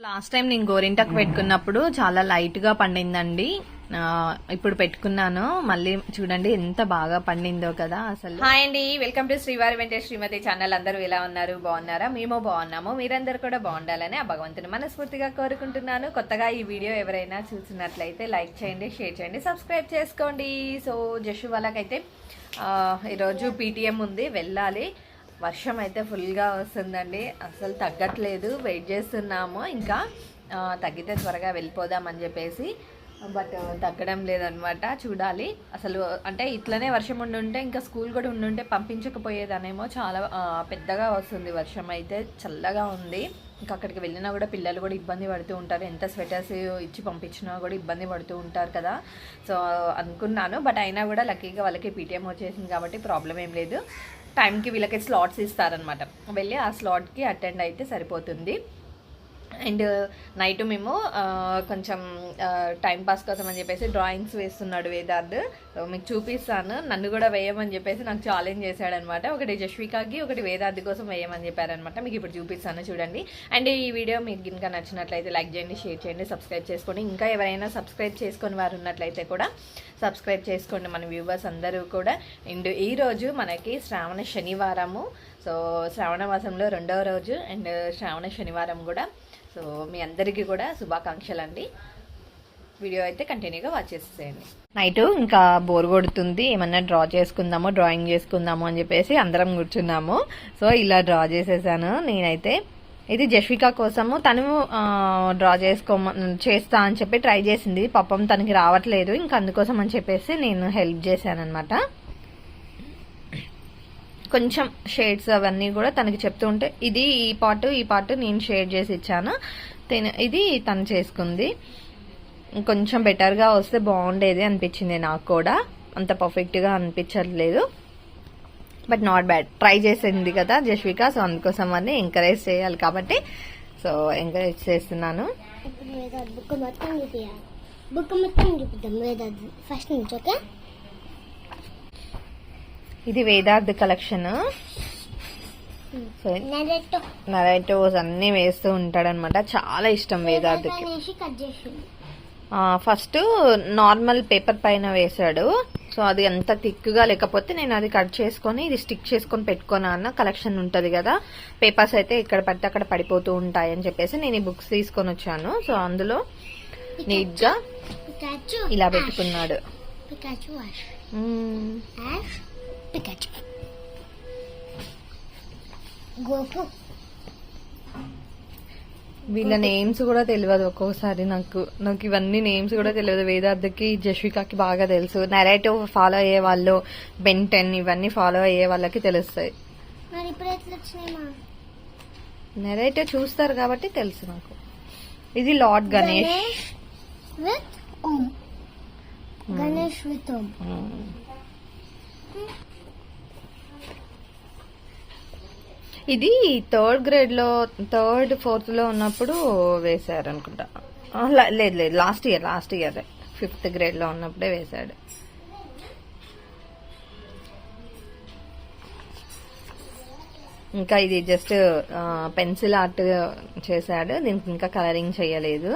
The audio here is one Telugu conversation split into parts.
లాస్ట్ టైం నేను గోరింటాకు పెట్టుకున్నప్పుడు చాలా లైట్ గా పండిందండి. ఇప్పుడు పెట్టుకున్నాను, మళ్ళీ చూడండి ఎంత బాగా పండిందో కదా అసలు. హాయ్ అండి, వెల్కమ్ టు శ్రీవారి వెంటే శ్రీమతి ఛానల్. అందరూ ఎలా ఉన్నారు? బాగున్నారా? మేము బాగున్నాము. మీరందరూ కూడా బాగుండాలని ఆ భగవంతుని మనస్ఫూర్తిగా కోరుకుంటున్నాను. కొత్తగా ఈ వీడియో ఎవరైనా చూసినట్లయితే లైక్ చేయండి, షేర్ చేయండి, సబ్స్క్రైబ్ చేసుకోండి. సో జషు వాళ్ళకైతే ఈరోజు పీటీఎం ఉంది, వెళ్ళాలి. వర్షం అయితే ఫుల్గా వస్తుందండి, అసలు తగ్గట్లేదు. వెయిట్ చేస్తున్నాము, ఇంకా తగ్గితే త్వరగా వెళ్ళిపోదామని చెప్పేసి. బట్ తగ్గడం లేదనమాట, చూడాలి. అసలు అంటే ఇట్లనే వర్షం ఉండుంటే ఇంకా స్కూల్ కూడా ఉండుంటే పంపించకపోయేదనేమో. చాలా పెద్దగా వస్తుంది వర్షం, అయితే చల్లగా ఉంది. ఇంకా అక్కడికి వెళ్ళినా కూడా పిల్లలు కూడా ఇబ్బంది పడుతూ ఉంటారు, ఎంత స్వెటర్స్ ఇచ్చి పంపించినా కూడా ఇబ్బంది పడుతూ ఉంటారు కదా. సో అనుకున్నాను, బట్ అయినా కూడా లక్కీగా వాళ్ళకి పీటీఎం వచ్చేసింది కాబట్టి ప్రాబ్లం ఏం లేదు. టైంకి వీళ్ళకి స్లాట్స్ ఇస్తారనమాట, వెళ్ళి ఆ స్లాట్కి అటెండ్ అయితే సరిపోతుంది. అండ్ నైట్ మేము కొంచెం టైం పాస్ కోసం అని చెప్పేసి డ్రాయింగ్స్ వేస్తున్నాడు వేదార్థ్. మీకు చూపిస్తాను, నన్ను కూడా వేయమని చెప్పేసి నాకు ఛాలెంజ్ చేశాడనమాట. ఒకటి జశ్వికాకి, ఒకటి వేదార్థ్ కోసం వేయమని చెప్పారనమాట. మీకు ఇప్పుడు చూపిస్తాను చూడండి. అండ్ ఈ వీడియో మీకు ఇంకా నచ్చినట్లయితే లైక్ చేయండి, షేర్ చేయండి, సబ్స్క్రైబ్ చేసుకోండి. ఇంకా ఎవరైనా సబ్స్క్రైబ్ చేసుకొని వారు ఉన్నట్లయితే కూడా సబ్స్క్రైబ్ చేసుకోండి, మన వ్యూవర్స్ అందరూ కూడా. అండ్ ఈరోజు మనకి శ్రావణ శనివారము, సో శ్రావణ మాసంలో 2వ రోజు అండ్ శ్రావణ శనివారం కూడా. సో మీ అందరికీ కూడా శుభాకాంక్షలు అండి. వీడియో అయితే కంటిన్యూగా వాచ్ చేసేయండి. నైట్ ఇంకా బోర్ కొడుతుంది, ఏమన్నా డ్రా చేసుకుందాము, డ్రాయింగ్ చేసుకుందాము అని చెప్పేసి అందరం కూర్చున్నాము. సో ఇలా డ్రా చేసేసాను నేనైతే. ఇది జశ్విక కోసము, తను డ్రా చేస్తా అని చెప్పి ట్రై చేసింది. పాపం తనకి రావట్లేదు, ఇంకా అందుకోసం అని చెప్పేసి నేను హెల్ప్ చేశాను అనమాట. కొంచెం షేడ్స్ అవన్నీ కూడా తనకి చెప్తూ ఉంటే, ఇది ఈ పార్ట్ నేను షేడ్ చేసి ఇచ్చాను, ఇది తను చేసుకుంది. కొంచెం బెటర్గా వస్తే బాగుండేది అనిపించింది నాకు కూడా, అంత పర్ఫెక్ట్గా అనిపించట్లేదు. బట్ నాట్ బ్యాడ్, ట్రై చేసింది కదా జశ్విక, సో అందుకోసం అని ఎంకరేజ్ చేయాలి కాబట్టి సో ఎంకరేజ్ చేస్తున్నాను. ఇది వేదార్థ్ కలెక్షన్. నరేటోస్ అన్ని వేస్తూ ఉంటాడనమాట, చాలా ఇష్టం వేదార్థ్కి. ఫస్ట్ నార్మల్ పేపర్ పైన వేసాడు, సో అది అంత థిక్గా లేకపోతే నేను అది కట్ చేసుకొని ఇది స్టిక్ చేసుకొని పెట్టుకున్నా అన్న. కలెక్షన్ ఉంటుంది కదా, పేపర్స్ అయితే ఇక్కడ పడితే అక్కడ పడిపోతూ ఉంటాయి అని చెప్పేసి నేను ఈ బుక్స్ తీసుకొని వచ్చాను. సో అందులో నీట్ గా ఇలా పెట్టుకున్నాడు. వీళ్ళ నేమ్స్ కూడా తెలియదు ఒక్కొక్కసారి నాకు ఇవన్నీ నేమ్స్ కూడా తెలియదు. వేదార్థకి, జశ్వికకి బాగా తెలుసు. నెరేటివ్ ఫాలో అయ్యే వాళ్ళు, బెన్ 10 ఇవన్నీ ఫాలో అయ్యే వాళ్ళకి తెలుస్తాయి. నెరేటివ్ చూస్తారు కాబట్టి తెలుసు నాకు. ఇది లార్డ్ గణేష్ విత్ ఇది 3rd grade లో 3rd 4th లో ఉన్నప్పుడు వేశారు అనుకుంటా. లేదు లాస్ట్ ఇయర్ 5th grade లో ఉన్నప్పుడే వేశాడు. ఇంకా ఇది జస్ట్ పెన్సిల్ ఆర్ట్ చేశాడు, దీనికి ఇంకా కలరింగ్ చేయలేదు.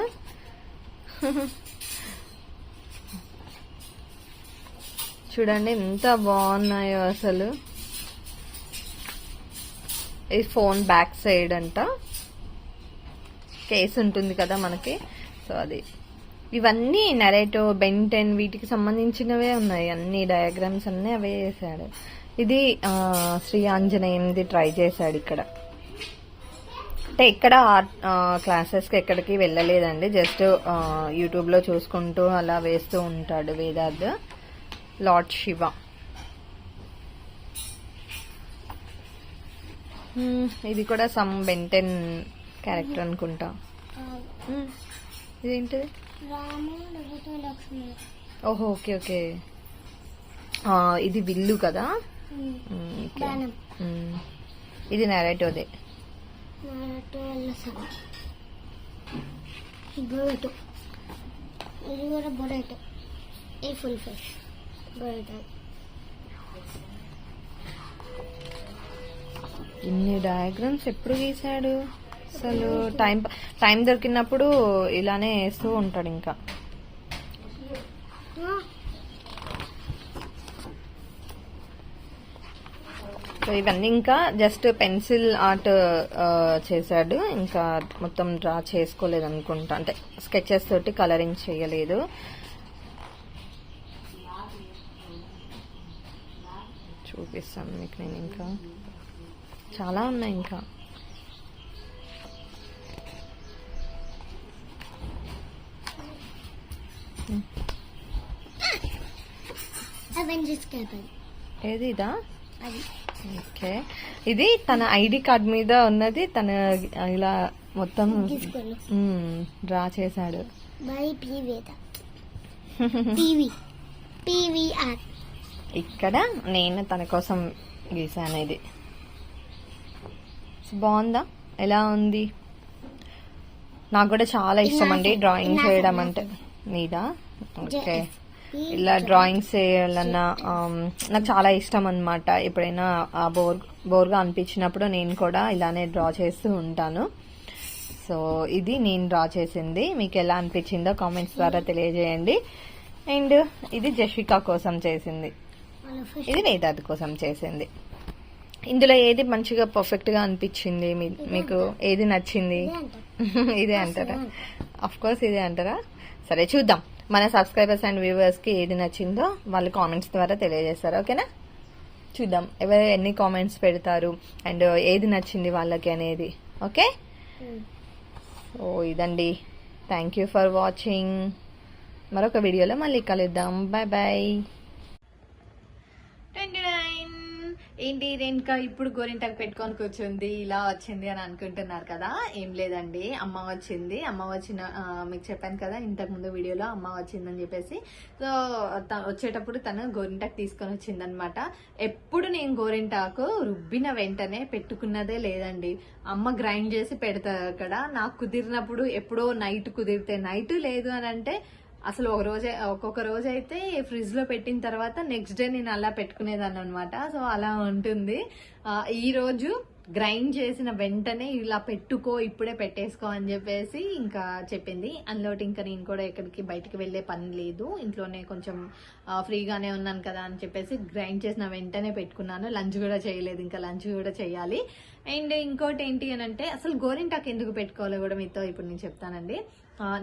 చూడండి ఎంత బాగున్నాయో అసలు. ఈ ఫోన్ బ్యాక్ సైడ్ అంట కేస్ ఉంటుంది కదా మనకి, సో అది. ఇవన్నీ నరేటో, బెన్ 10 వీటికి సంబంధించినవే ఉన్నాయి, అన్ని డయాగ్రామ్స్ అన్నీ అవే చేశాడు. ఇది శ్రీ ఆంజనేయంది ట్రై చేశాడు ఇక్కడ. అంటే ఇక్కడ క్లాసెస్కి ఎక్కడికి వెళ్ళలేదండి, జస్ట్ యూట్యూబ్లో చూసుకుంటూ అలా వేస్తూ ఉంటాడు వేదార్థ్. లార్డ్ శివ. ఇది కూడా సమ్ బెన్ 10 క్యారెక్టర్ అనుకుంటా. ఇదేంటిది? ఓహో ఓకే. ఇది విల్లు కదా. ఇది నెరేటోదే. ఇన్ని డయాగ్రామ్స్ ఎప్పుడు గీసాడు? అసలు టైం దొరికినప్పుడు ఇలానే వేస్తూ ఉంటాడు. ఇంకా సో ఇవన్నీ ఇంకా జస్ట్ పెన్సిల్ ఆర్ట్ చేశాడు, ఇంకా మొత్తం డ్రా చేసుకోలేదు అనుకుంటా, అంటే స్కెచెస్ తోటి కలరింగ్ చేయలేదు. చూపిస్తాను మీకు నేను, ఇంకా చాలా ఉన్నాయి ఇంకా. ఏది ఇదా? ఓకే, ఇది తన ఐడి కార్డ్ మీద ఉన్నది, తన ఇలా మొత్తం డ్రా చేశాడు. ఇక్కడ నేను తన కోసం గీసాను. ఇది బాగుందా? ఎలా ఉంది? నాకు కూడా చాలా ఇష్టం అండి డ్రాయింగ్ చేయడం అంటే. మీదా? ఓకే, ఇలా డ్రాయింగ్స్ చేయాలన్నా నాకు చాలా ఇష్టం అన్నమాట. ఎప్పుడైనా బోర్గా అనిపించినప్పుడు నేను కూడా ఇలానే డ్రా చేస్తూ ఉంటాను. సో ఇది నేను డ్రా చేసింది. మీకు ఎలా అనిపించిందో కామెంట్స్ ద్వారా తెలియజేయండి. అండ్ ఇది జస్విక కోసం చేసింది, ఇది వేదాంత్ కోసం చేసింది. ఇందులో ఏది మంచిగా పర్ఫెక్ట్ గా అనిపించింది మీకు? ఏది నచ్చింది? ఇదే అంటారా? అఫ్ కోర్స్ ఇదే అంటారా? సరే చూద్దాం, మన సబ్స్క్రైబర్స్ అండ్ వ్యూవర్స్ కి ఏది నచ్చిందో వాళ్ళు కామెంట్స్ ద్వారా తెలియజేస్తారు. ఓకేనా? చూద్దాం ఎవరు ఎన్ని కామెంట్స్ పెడతారు అండ్ ఏది నచ్చింది వాళ్ళకి అనేది. ఓకే, సో ఇదండి. Thank you for watching. మరొక వీడియోలో మళ్ళీ కలుద్దాం. Bye bye. ఏంటి రేణుక ఇప్పుడు గోరింటాకు పెట్టుకొని కూర్చుంది, ఇలా వచ్చింది అని అనుకుంటున్నారు కదా? ఏం లేదండి, అమ్మ వచ్చింది. అమ్మ వచ్చిన మీకు చెప్పాను కదా ఇంతకు ముందు వీడియోలో, అమ్మ వచ్చిందని చెప్పేసి. సో వచ్చేటప్పుడు తను గోరింటాకు తీసుకొని వచ్చింది అనమాట. ఎప్పుడు నేను గోరింటాకు రుబ్బిన వెంటనే పెట్టుకున్నదే లేదండి. అమ్మ గ్రైండ్ చేసి పెడతారు అక్కడ. నాకు కుదిరినప్పుడు ఎప్పుడో నైట్ కుదిరితే నైట్, లేదు అని అంటే అసలు ఒక్కొక్క రోజు అయితే ఫ్రిడ్జ్ లో పెట్టిన తర్వాత నెక్స్ట్ డే నేను అలా పెట్టుకునేదాన్ని అనమాట. సో అలా ఉంటుంది. ఈ రోజు గ్రైండ్ చేసిన వెంటనే ఇలా పెట్టుకో, ఇప్పుడే పెట్టేసుకో అని చెప్పేసి ఇంకా చెప్పింది. అందులోటి ఇంకా నేను కూడా ఎక్కడికి బయటికి వెళ్లే పని లేదు, ఇంట్లోనే కొంచెం ఫ్రీగానే ఉన్నాను కదా అని చెప్పేసి గ్రైండ్ చేసిన వెంటనే పెట్టుకున్నాను. లంచ్ కూడా చేయలేదు, ఇంకా లంచ్ కూడా చేయాలి. అండ్ ఇంకోటి ఏంటి అని అంటే అసలు గోరింటాకు ఎందుకు పెట్టుకోవాలో కూడా మీతో ఇప్పుడు నేను చెప్తానండి.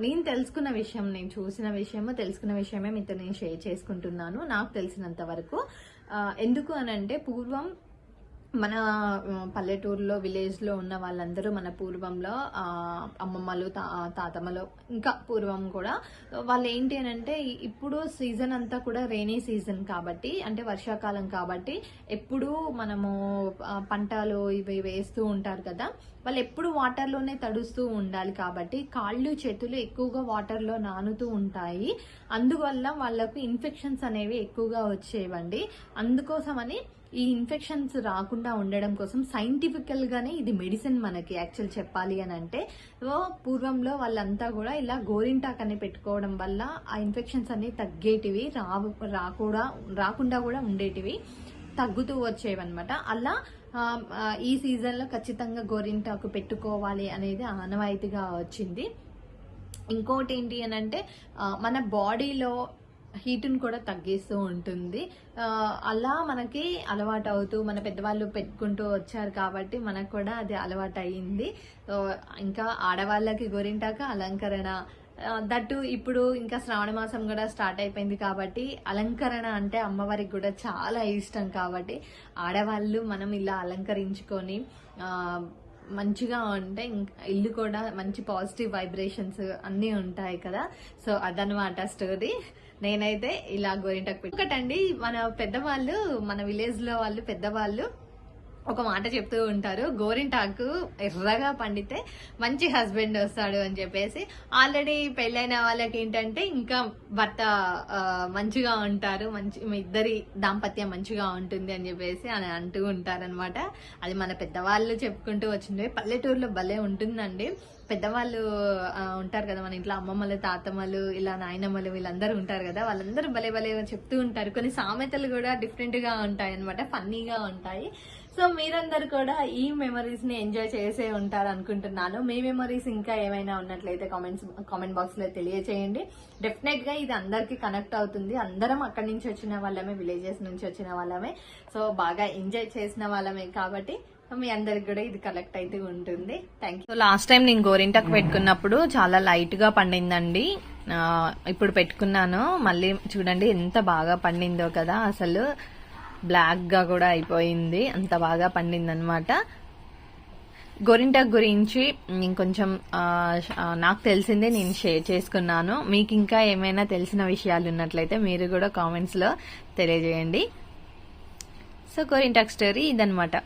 నేను తెలుసుకున్న విషయం, నేను చూసిన విషయము, తెలుసుకున్న విషయమే మీతో నేను షేర్ చేసుకుంటున్నాను నాకు తెలిసినంత వరకు. ఎందుకు అనంటే పూర్వం మన పల్లెటూరులో విలేజ్ లో ఉన్న వాళ్ళందరూ మన పూర్వంలో అమ్మమ్మలు తాతమ్మలు ఇంకా పూర్వం కూడా వాళ్ళు ఏంటి అని అంటే ఇప్పుడు సీజన్ అంతా కూడా రైనీ సీజన్ కాబట్టి, అంటే వర్షాకాలం కాబట్టి ఎప్పుడు మనము పంటలు ఇవి వేస్తూ ఉంటారు కదా, వాళ్ళు ఎప్పుడు వాటర్ లోనే తడుస్తూ ఉండాలి కాబట్టి కాళ్ళు చేతులు ఎక్కువగా వాటర్ లో నానుతూ ఉంటాయి. అందువల్ల వాళ్ళకు ఇన్ఫెక్షన్స్ అనేవి ఎక్కువగా వచ్చేవండి. అందుకోసమని ఈ ఇన్ఫెక్షన్స్ రాకుండా ఉండడం కోసం సైంటిఫికల్ గానే ఇది మెడిసిన్ మనకి యాక్చువల్ చెప్పాలి అని అంటే. పూర్వంలో వాళ్ళంతా కూడా ఇలా గోరింటాక్ అని పెట్టుకోవడం వల్ల ఆ ఇన్ఫెక్షన్స్ అనేవి తగ్గేటివి, రాకుండా కూడా ఉండేటివి, తగ్గుతూ వచ్చేవి అనమాట. అలా ఈ సీజన్ లో ఖచ్చితంగా గోరింటాకు పెట్టుకోవాలి అనేది ఆనవాయితీగా వచ్చింది. ఇంకోటి ఏంటి అని అంటే మన బాడీలో హీట్ని కూడా తగ్గిస్తూ ఉంటుంది. అలా మనకి అలవాటు అవుతూ మన పెద్దవాళ్ళు పెట్టుకుంటూ వచ్చారు కాబట్టి మనకు కూడా అది అలవాటు అయ్యింది. ఇంకా ఆడవాళ్ళకి గోరింటాకు అలంకరణ, దట్టు ఇప్పుడు ఇంకా శ్రావణ మాసం కూడా స్టార్ట్ అయిపోయింది కాబట్టి అలంకరణ అంటే అమ్మవారికి కూడా చాలా ఇష్టం కాబట్టి ఆడవాళ్ళు మనం ఇలా అలంకరించుకొని మంచిగా ఉంటే ఇల్లు కూడా మంచి పాజిటివ్ వైబ్రేషన్స్ అన్నీ ఉంటాయి కదా. సో అదనమాట స్టోరీ. నేనైతే ఇలా గోరింటాకు ఒకటండి, మన పెద్దవాళ్ళు, మన విలేజ్ లో వాళ్ళు పెద్దవాళ్ళు ఒక మాట చెప్తూ ఉంటారు, గోరింటాకు ఎర్రగా పండితే మంచి హస్బెండ్ వస్తాడు అని చెప్పేసి. ఆల్రెడీ పెళ్ళైన వాళ్ళకి ఏంటంటే ఇంకా భర్త మంచిగా ఉంటారు, మీ ఇద్దరి దాంపత్యం మంచిగా ఉంటుంది అని చెప్పేసి అని అంటూ ఉంటారనమాట. అది మన పెద్దవాళ్ళు చెప్పుకుంటూ వచ్చింది. పల్లెటూరులో భలే ఉంటుందండి. పెద్దవాళ్ళు ఉంటారు కదా మన ఇంట్లో, అమ్మమ్మలు, తాతమ్మలు, ఇలా నాయనమ్మలు, వీళ్ళందరూ ఉంటారు కదా, వాళ్ళందరూ భలే భలే చెప్తూ ఉంటారు. కొన్ని సామెతలు కూడా డిఫరెంట్ గా ఉంటాయి అనమాట, ఫన్నీగా ఉంటాయి. సో మీరందరూ కూడా ఈ మెమరీస్ ని ఎంజాయ్ చేసే ఉంటారు అనుకుంటున్నాను. మీ మెమరీస్ ఇంకా ఏమైనా ఉన్నట్లయితే కామెంట్ బాక్స్ లో తెలియచేయండి. డెఫినెట్ గా ఇది అందరికి కనెక్ట్ అవుతుంది. అందరం అక్కడి నుంచి వచ్చిన వాళ్ళమే, విలేజెస్ నుంచి వచ్చిన వాళ్ళమే, సో బాగా ఎంజాయ్ చేసిన వాళ్ళమే కాబట్టి మీ అందరికి కూడా ఇది కలెక్ట్ అయితే ఉంటుంది. Thank you. లాస్ట్ టైం నేను గోరింటాకు పెట్టుకున్నప్పుడు చాలా లైట్ గా పండిందండి. ఇప్పుడు పెట్టుకున్నాను, మళ్ళీ చూడండి ఎంత బాగా పండిందో కదా. అసలు బ్లాక్ గా కూడా అయిపోయింది, అంత బాగా పండింది అనమాట. గోరింటాకు గురించి ఇంకొంచెం నాకు తెలిసిందే నేను షేర్ చేసుకున్నాను. మీకు ఇంకా ఏమైనా తెలిసిన విషయాలు ఉన్నట్లయితే మీరు కూడా కామెంట్స్ లో తెలియజేయండి. సో గోరింటాకు స్టోరీ ఇదనమాట.